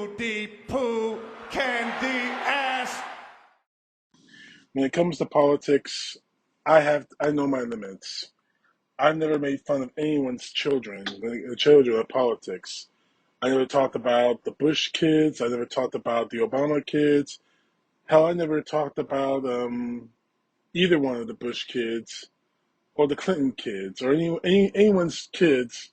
Booty poo candy ass. When it comes to politics, I know my limits. I've never made fun of anyone's children, the children of politics. I never talked about the Bush kids. I never talked about the Obama kids. Hell, I never talked about either one of the Bush kids or the Clinton kids or anyone's kids.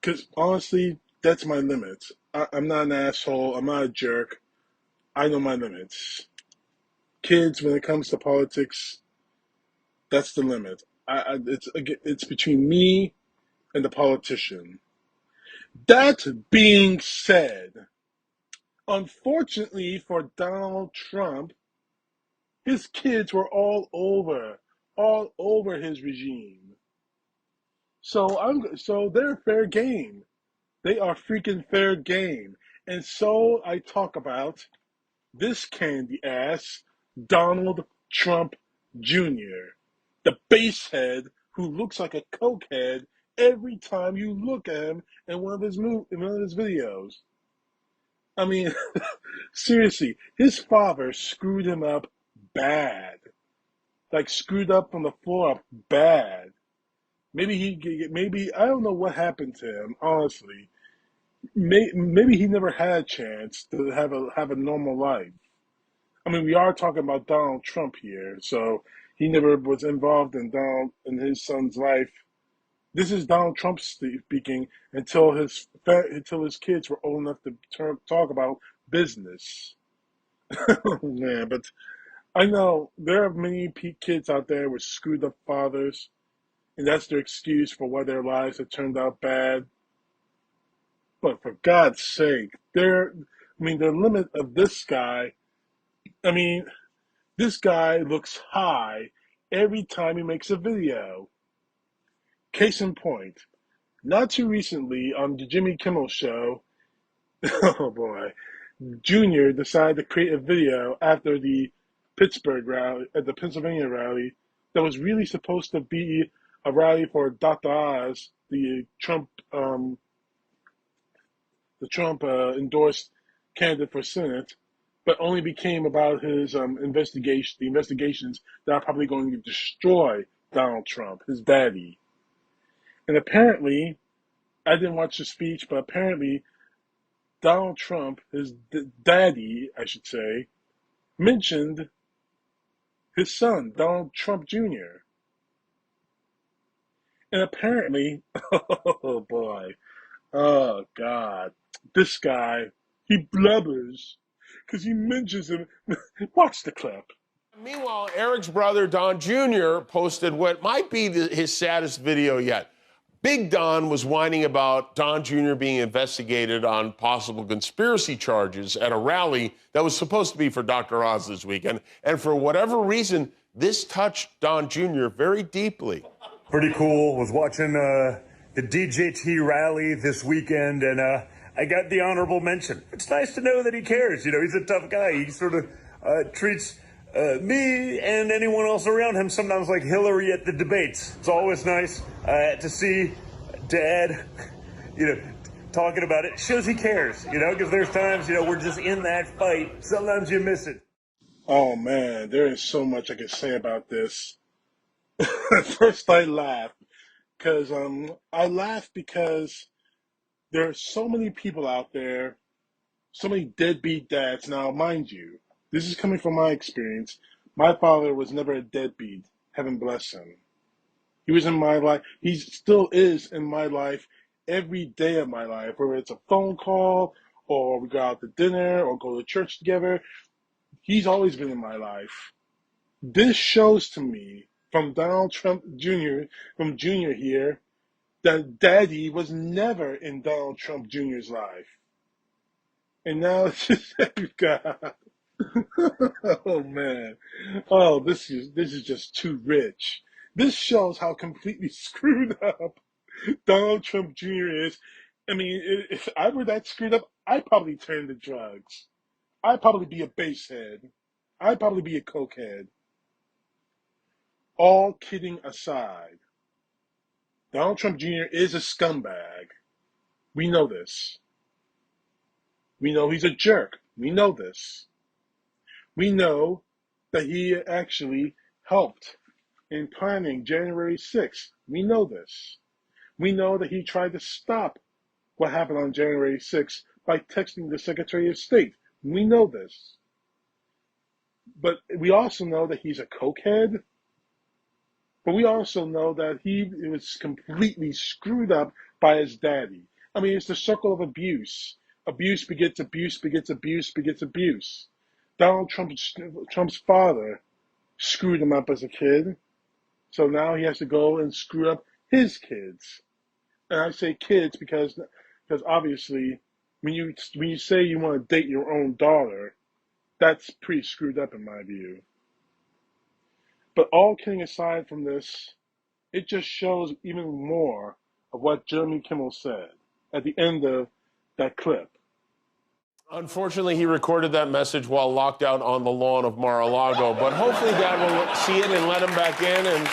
Because honestly, that's my limits. I'm not an asshole. I'm not a jerk. I know my limits. Kids, when it comes to politics, that's the limit. It's between me and the politician. That being said, unfortunately for Donald Trump, his kids were all over his regime. So they're fair game. They are freaking fair game. And so I talk about this candy ass, Donald Trump Jr., the basehead who looks like a cokehead every time you look at him in in one of his videos. I mean, seriously, his father screwed him up bad, like screwed up from the floor up bad. Maybe I don't know what happened to him. Honestly, maybe he never had a chance to have a normal life. I mean, we are talking about Donald Trump here, so he never was involved in his son's life. This is Donald Trump speaking until his kids were old enough to talk about business. Oh, man, but I know there are many kids out there with screwed up fathers, and that's their excuse for why their lives have turned out bad. But for God's sake, the limit of this guy. I mean, this guy looks high every time he makes a video. Case in point, not too recently on the Jimmy Kimmel show, oh boy, Junior decided to create a video after the Pennsylvania rally, that was really supposed to be a rally for Dr. Oz, the Trump endorsed candidate for Senate, but only became about his the investigations that are probably going to destroy Donald Trump, his daddy. And apparently, I didn't watch the speech, but apparently Donald Trump, his daddy, I should say, mentioned his son, Donald Trump Jr. And apparently, oh boy, oh God, this guy, he blubbers because he mentions him. Watch the clip. Meanwhile, Eric's brother, Don Jr., posted what might be his saddest video yet. Big Don was whining about Don Jr. being investigated on possible conspiracy charges at a rally that was supposed to be for Dr. Oz this weekend. And for whatever reason, this touched Don Jr. very deeply. Pretty cool. Was watching the DJT rally this weekend, and I got the honorable mention. It's nice to know that he cares. You know, he's a tough guy. He sort of treats me and anyone else around him sometimes like Hillary at the debates. It's always nice to see Dad, talking about it. Shows he cares, because there's times, we're just in that fight. Sometimes you miss it. Oh man, there is so much I could say about this. At first I laughed because there are so many people out there, so many deadbeat dads. Now, mind you, this is coming from my experience. My father was never a deadbeat. Heaven bless him. He was in my life. He still is in my life every day of my life, whether it's a phone call or we go out to dinner or go to church together. He's always been in my life. This shows to me from Donald Trump Jr., from Jr. here, that Daddy was never in Donald Trump Jr.'s life. And now it's just, God. Oh man. Oh, this is just too rich. This shows how completely screwed up Donald Trump Jr. is. I mean, if I were that screwed up, I'd probably turn to drugs. I'd probably be a basehead. I'd probably be a cokehead. All kidding aside, Donald Trump Jr. is a scumbag. We know this. We know he's a jerk. We know this. We know that he actually helped in planning January 6th. We know this. We know that he tried to stop what happened on January 6th by texting the Secretary of State. We know this. But we also know that he's a cokehead. But we also know that he was completely screwed up by his daddy. I mean, it's the circle of abuse. Abuse begets abuse, begets abuse, begets abuse. Donald Trump's father screwed him up as a kid. So now he has to go and screw up his kids. And I say kids because obviously when you say you want to date your own daughter, that's pretty screwed up in my view. But all kidding aside from this, it just shows even more of what Jeremy Kimmel said at the end of that clip. Unfortunately, he recorded that message while locked out on the lawn of Mar-a-Lago, but hopefully Dad will see it and let him back in. And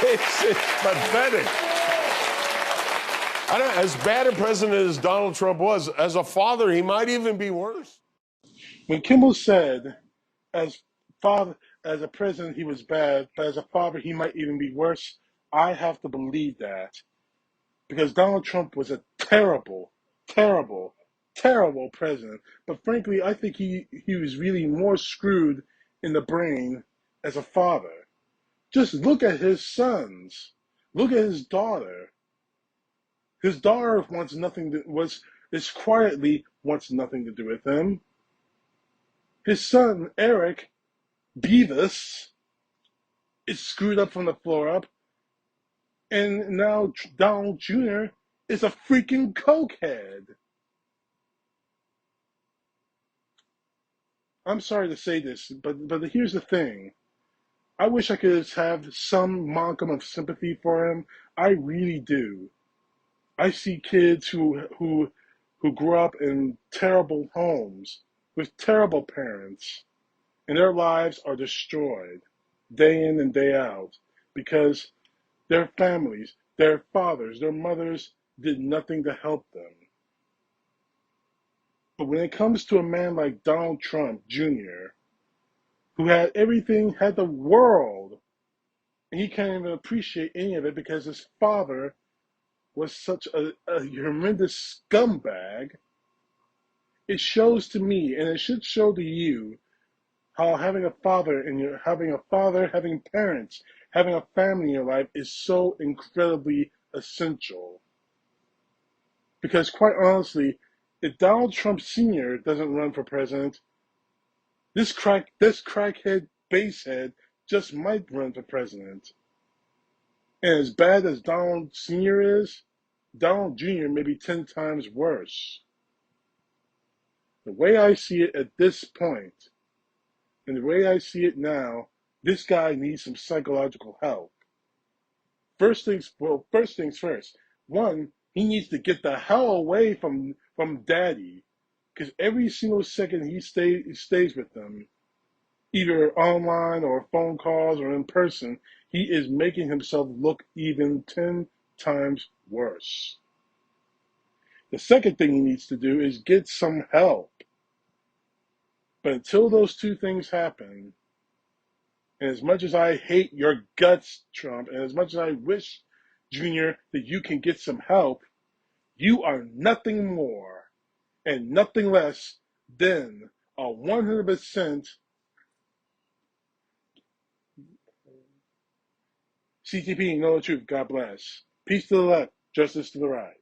it's pathetic. I don't know, as bad a president as Donald Trump was, as a father, he might even be worse. When Kimmel said, as a president, he was bad, but as a father, he might even be worse, I have to believe that. Because Donald Trump was a terrible, terrible, terrible president. But frankly, I think he was really more screwed in the brain as a father. Just look at his sons. Look at his daughter. His daughter wants nothing quietly wants nothing to do with him. His son, Eric Beavis, is screwed up from the floor up. And now Donald Jr. is a freaking cokehead. I'm sorry to say this, but here's the thing. I wish I could have some modicum of sympathy for him. I really do. I see kids who grew up in terrible homes with terrible parents, and their lives are destroyed day in and day out because their families, their fathers, their mothers did nothing to help them. But when it comes to a man like Donald Trump Jr., who had everything, had the world, and he can't even appreciate any of it because his father was such a horrendous scumbag, it shows to me, and it should show to you, how having parents, having a family in your life is so incredibly essential. Because quite honestly, if Donald Trump Sr. doesn't run for president, this crackhead basehead just might run for president. And as bad as Donald Sr. is, Donald Jr. may be 10 times worse. The way I see it at this point, and the way I see it now, this guy needs some psychological help. First things first. One, he needs to get the hell away from Daddy, because every single second he stays with them, either online or phone calls or in person, he is making himself look even 10 times worse. The second thing he needs to do is get some help. But until those two things happen, and as much as I hate your guts, Trump, and as much as I wish, Junior, that you can get some help, you are nothing more and nothing less than a 100% CTP. Know the truth. God bless. Peace to the left, justice to the right.